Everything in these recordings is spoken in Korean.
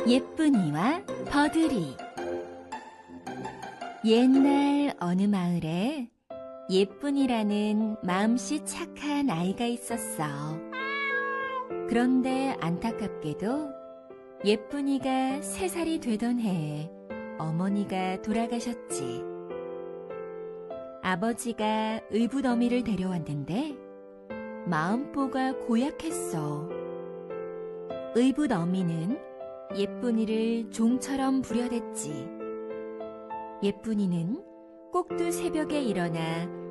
예쁜이와 버들이. 옛날 어느 마을에 예쁜이라는 마음씨 착한 아이가 있었어. 그런데 안타깝게도 예쁜이가 3살이 되던 해에 어머니가 돌아가셨지. 아버지가 의붓어미를 데려왔는데 마음보가 고약했어. 의붓어미는 예쁜이를 종처럼 부려댔지. 예쁜이는 꼭두 새벽에 일어나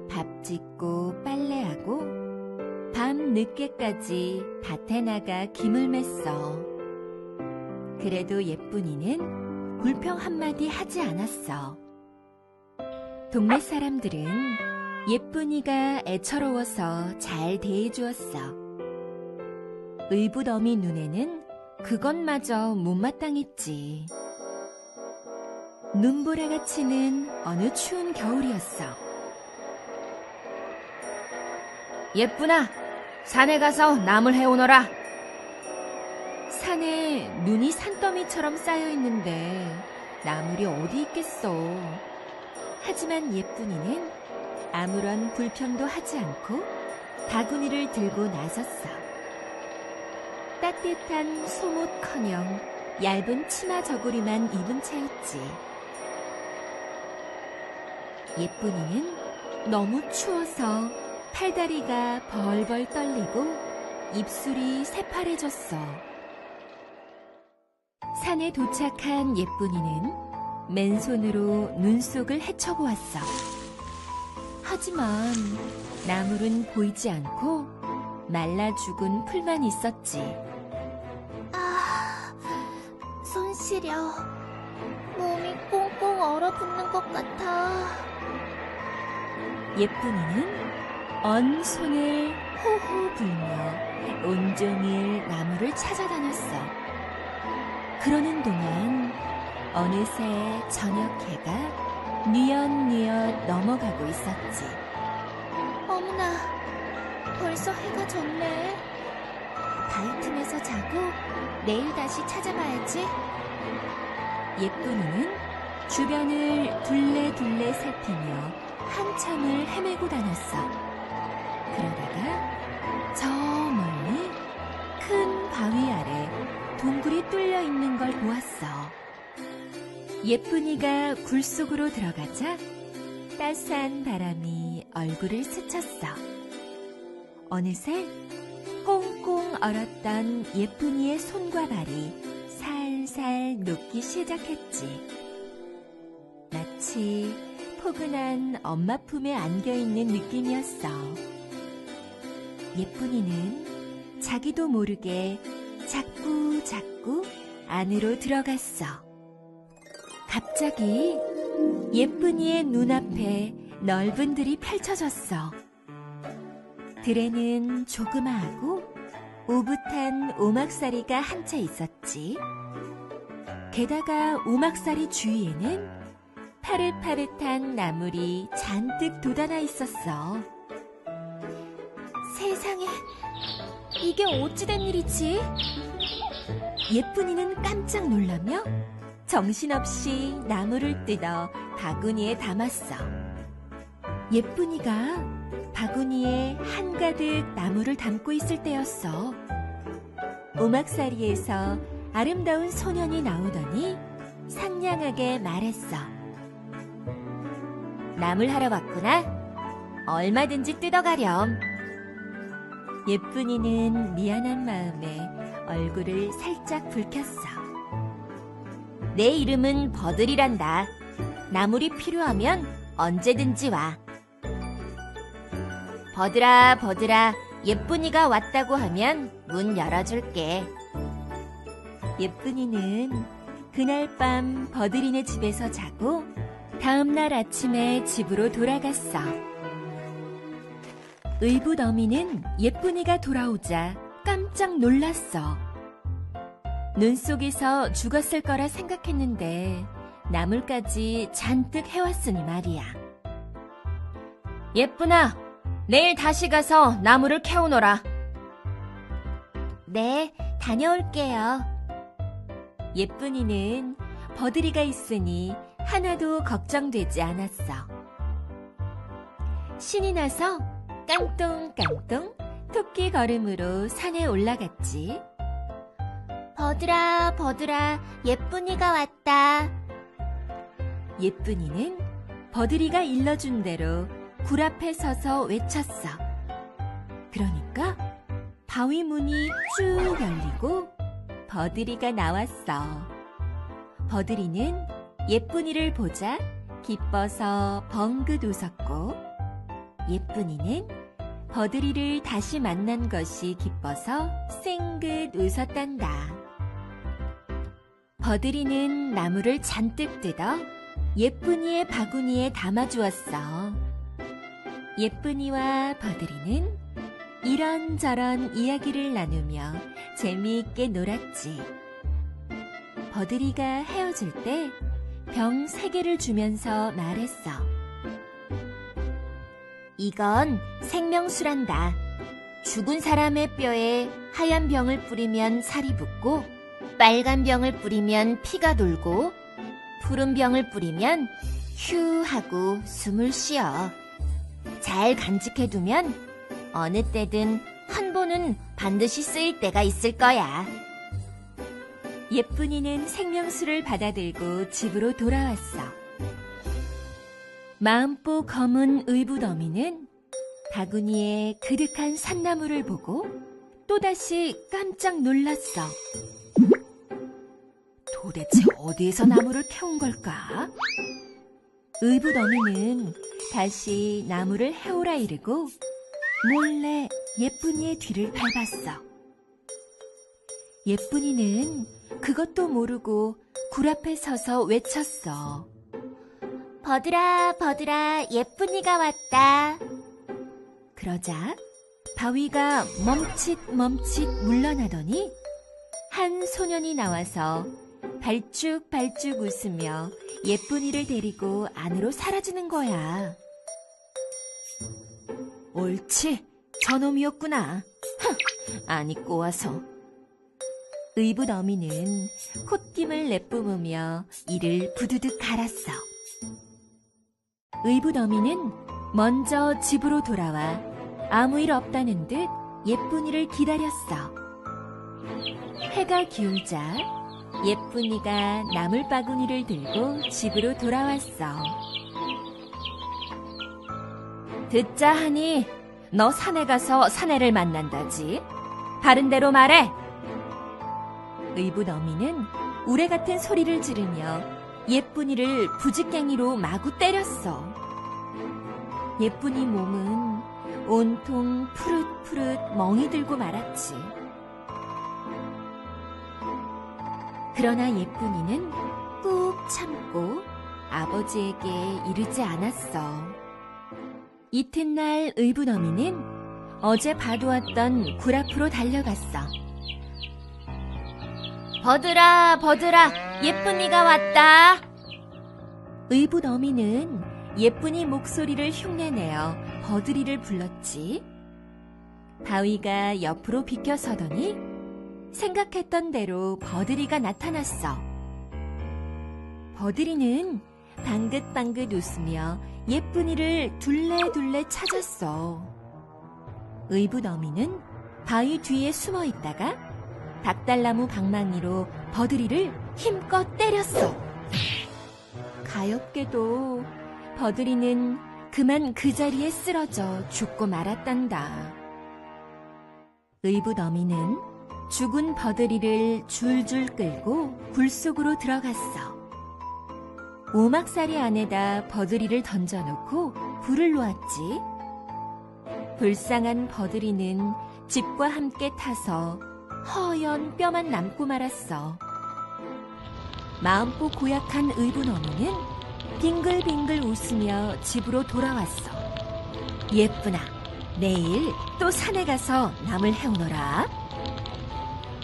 밥 짓고 빨래하고 밤 늦게까지 밭에 나가 김을 맸어. 그래도 예쁜이는 불평 한마디 하지 않았어. 동네 사람들은 예쁜이가 애처로워서 잘 대해주었어. 의붓어미 눈에는 그것마저 못마땅했지. 눈보라가 치는 어느 추운 겨울이었어. 예쁜아, 산에 가서 나물 해오너라. 산에 눈이 산더미처럼 쌓여있는데 나물이 어디 있겠어. 하지만 예쁜이는 아무런 불평도 하지 않고 바구니를 들고 나섰어. 따뜻한 속옷커녕 얇은 치마 저고리만 입은 채였지. 예쁜이는 너무 추워서 팔다리가 벌벌 떨리고 입술이 새파래졌어. 산에 도착한 예쁜이는 맨손으로 눈 속을 헤쳐보았어. 하지만 나물은 보이지 않고 말라 죽은 풀만 있었지. 손 시려. 몸이 꽁꽁 얼어붙는 것 같아. 예쁜이는 언 손을 호호 불며 온종일 나무를 찾아다녔어. 그러는 동안 어느새 저녁 해가 뉘엿뉘엿 넘어가고 있었지. 어머나, 벌써 해가 졌네. 바위 틈에서 자고 내일 다시 찾아봐야지. 예쁜이는 주변을 둘레둘레 살피며 한참을 헤매고 다녔어. 그러다가 저 멀리 큰 바위 아래 동굴이 뚫려 있는 걸 보았어. 예쁜이가 굴 속으로 들어가자 따스한 바람이 얼굴을 스쳤어. 어느새 꽁꽁 얼었던 예쁜이의 손과 발이 살살 녹기 시작했지. 마치 포근한 엄마 품에 안겨있는 느낌이었어. 예쁜이는 자기도 모르게 자꾸 안으로 들어갔어. 갑자기 예쁜이의 눈앞에 넓은 들이 펼쳐졌어. 들에는 조그마하고 오붓한 오막살이가 한 채 있었지. 게다가 오막살이 주위에는 파릇파릇한 나물이 잔뜩 돋아나 있었어. 세상에, 이게 어찌된 일이지? 예쁜이는 깜짝 놀라며 정신없이 나물을 뜯어 바구니에 담았어. 예쁜이가 바구니에 한가득 나물을 담고 있을 때였어. 오막살이에서 아름다운 소년이 나오더니 상냥하게 말했어. 나물 하러 왔구나. 얼마든지 뜯어가렴. 예쁜이는 미안한 마음에 얼굴을 살짝 붉혔어. 내 이름은 버들이란다. 나물이 필요하면 언제든지 와. 버들아, 버들아, 예쁜이가 왔다고 하면 문 열어줄게. 예쁜이는 그날 밤 버들이네 집에서 자고 다음날 아침에 집으로 돌아갔어. 의붓어미는 예쁜이가 돌아오자 깜짝 놀랐어. 눈 속에서 죽었을 거라 생각했는데 나물까지 잔뜩 해왔으니 말이야. 예쁜아, 내일 다시 가서 나무를 캐오너라. 네, 다녀올게요. 예쁜이는 버들이가 있으니 하나도 걱정되지 않았어. 신이 나서 깡똥깡똥 토끼 걸음으로 산에 올라갔지. 버들아, 버들아, 예쁜이가 왔다. 예쁜이는 버들이가 일러준 대로 굴 앞에 서서 외쳤어. 그러니까 바위 문이 쭉 열리고 버들이가 나왔어. 버들이는 예쁜이를 보자 기뻐서 벙긋 웃었고, 예쁜이는 버들이를 다시 만난 것이 기뻐서 쌩긋 웃었단다. 버들이는 나무를 잔뜩 뜯어 예쁜이의 바구니에 담아주었어. 예쁜이와 버들이는 이런저런 이야기를 나누며 재미있게 놀았지. 버들이가 헤어질 때 병 3개를 주면서 말했어. 이건 생명수란다. 죽은 사람의 뼈에 하얀 병을 뿌리면 살이 붙고, 빨간 병을 뿌리면 피가 돌고, 푸른 병을 뿌리면 휴 하고 숨을 쉬어. 잘 간직해두면 어느 때든 한 번은 반드시 쓰일 때가 있을 거야. 예쁜이는 생명수를 받아들고 집으로 돌아왔어. 마음보 검은 의붓어미는 바구니에 그득한 산나물을 보고 또다시 깜짝 놀랐어. 도대체 어디에서 나무를 캐온 걸까? 의붓어미는 다시 나무를 해오라 이르고 몰래 예쁜이의 뒤를 밟았어. 예쁜이는 그것도 모르고 굴 앞에 서서 외쳤어. 버들아, 버들아, 예쁜이가 왔다. 그러자 바위가 멈칫멈칫 물러나더니 한 소년이 나와서 발쭉발쭉 웃으며 예쁜이를 데리고 안으로 사라지는 거야. 옳지, 저놈이었구나. 아니 꼬아서. 의붓어미는 콧김을 내뿜으며 이를 부두둑 갈았어. 의붓어미는 먼저 집으로 돌아와 아무 일 없다는 듯 예쁜이를 기다렸어. 해가 기울자 예쁜이가 나물바구니를 들고 집으로 돌아왔어. 듣자 하니 너 산에 가서 사내를 만난다지. 바른 대로 말해. 의붓어미는 우레 같은 소리를 지르며 예쁜이를 부직갱이로 마구 때렸어. 예쁜이 몸은 온통 푸릇푸릇 멍이 들고 말았지. 그러나 예쁜이는 꾹 참고 아버지에게 이르지 않았어. 이튿날 의붓어미는 어제 봐두었던 굴 앞으로 달려갔어. 버들아, 버들아, 예쁜이가 왔다. 의붓어미는 예쁜이 목소리를 흉내내어 버들이를 불렀지. 바위가 옆으로 비켜서더니 생각했던 대로 버들이가 나타났어. 버들이는 방긋방긋 웃으며 예쁜이를 둘레둘레 찾았어. 의붓어미는 바위 뒤에 숨어 있다가 닭달나무 방망이로 버들이를 힘껏 때렸어. 가엾게도 버들이는 그만 그 자리에 쓰러져 죽고 말았단다. 의붓어미는 죽은 버들이를 줄줄 끌고 굴 속으로 들어갔어. 오막살이 안에다 버들이를 던져놓고 불을 놓았지. 불쌍한 버들이는 집과 함께 타서 허연 뼈만 남고 말았어. 마음고 고약한 의붓어미는 빙글빙글 웃으며 집으로 돌아왔어. 예쁘나, 내일 또 산에 가서 나물 해오너라.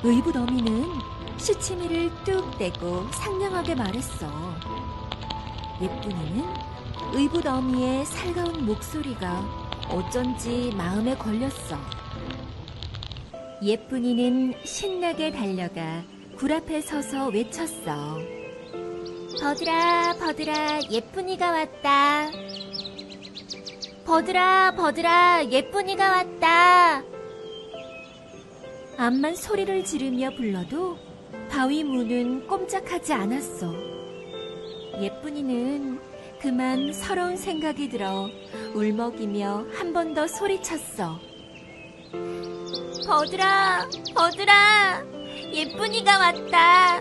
의붓어미는 시치미를 뚝 떼고 상냥하게 말했어. 예쁜이는 의붓어미의 살가운 목소리가 어쩐지 마음에 걸렸어. 예쁜이는 신나게 달려가 불 앞에 서서 외쳤어. 버들아, 버들아, 예쁜이가 왔다. 버들아, 버들아, 예쁜이가 왔다. 암만 소리를 지르며 불러도 바위 문은 꼼짝하지 않았어. 예쁜이는 그만 서러운 생각이 들어 울먹이며 한 번 더 소리쳤어. 버들아, 버들아, 예쁜이가 왔다.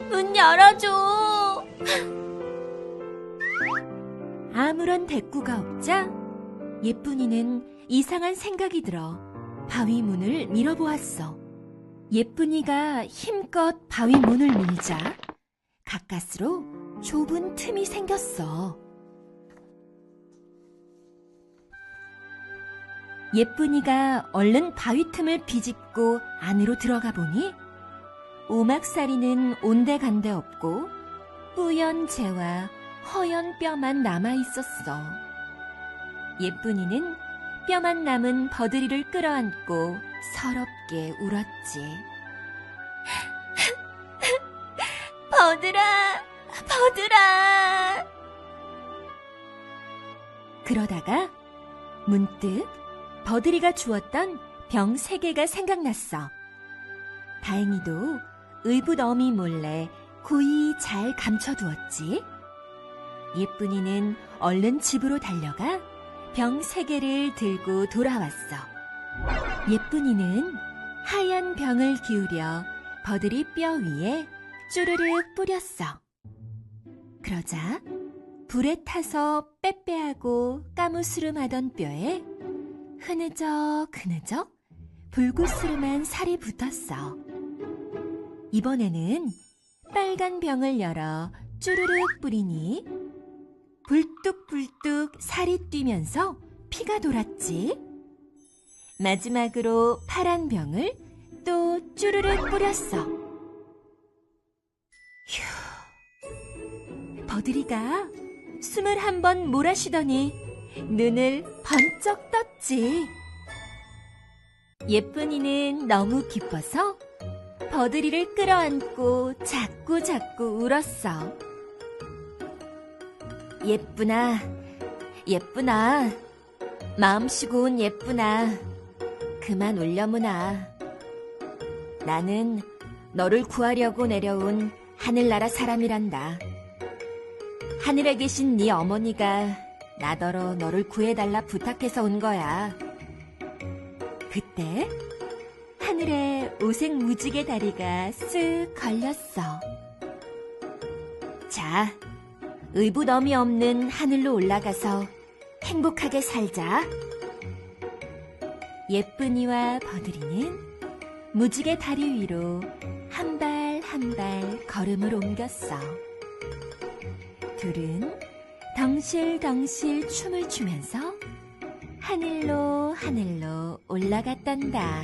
문 열어줘. 아무런 대꾸가 없자 예쁜이는 이상한 생각이 들어 바위 문을 밀어보았어. 예쁜이가 힘껏 바위 문을 밀자 가까스로 좁은 틈이 생겼어. 예쁜이가 얼른 바위 틈을 비집고 안으로 들어가 보니 오막살이는 온데간데 없고 뿌연 재와 허연 뼈만 남아 있었어. 예쁜이는 뼈만 남은 버들이를 끌어안고 서럽게 울었지. 버들아, 버들아. 그러다가 문득 버들이가 주었던 병 3개가 생각났어. 다행히도 의붓 어미 몰래 고이 잘 감춰두었지. 예쁜이는 얼른 집으로 달려가 병 3개를 들고 돌아왔어. 예쁜이는 하얀 병을 기울여 버들이 뼈 위에 쭈르륵 뿌렸어. 그러자 불에 타서 빼빼하고 까무스름하던 뼈에 흐느적 흐느적 불구스름한 살이 붙었어. 이번에는 빨간 병을 열어 쭈르륵 뿌리니 불뚝불뚝 살이 뛰면서 피가 돌았지. 마지막으로 파란 병을 또 쭈르륵 뿌렸어. 휴, 버들이가 숨을 한 번 몰아쉬더니 눈을 번쩍 떴지. 예쁜이는 너무 기뻐서 버들이를 끌어안고 자꾸자꾸 울었어. 예쁘나, 예쁘나, 마음씨고 온 예쁘나, 그만 울려무나. 나는 너를 구하려고 내려온 하늘나라 사람이란다. 하늘에 계신 네 어머니가 나더러 너를 구해달라 부탁해서 온 거야. 그때 하늘에 오색 무지개 다리가 쓱 걸렸어. 자, 의붓어미 없는 하늘로 올라가서 행복하게 살자. 예쁜이와 버들이는 무지개 다리 위로 한 발 한 발 걸음을 옮겼어. 둘은 덩실덩실 춤을 추면서 하늘로 하늘로 올라갔단다.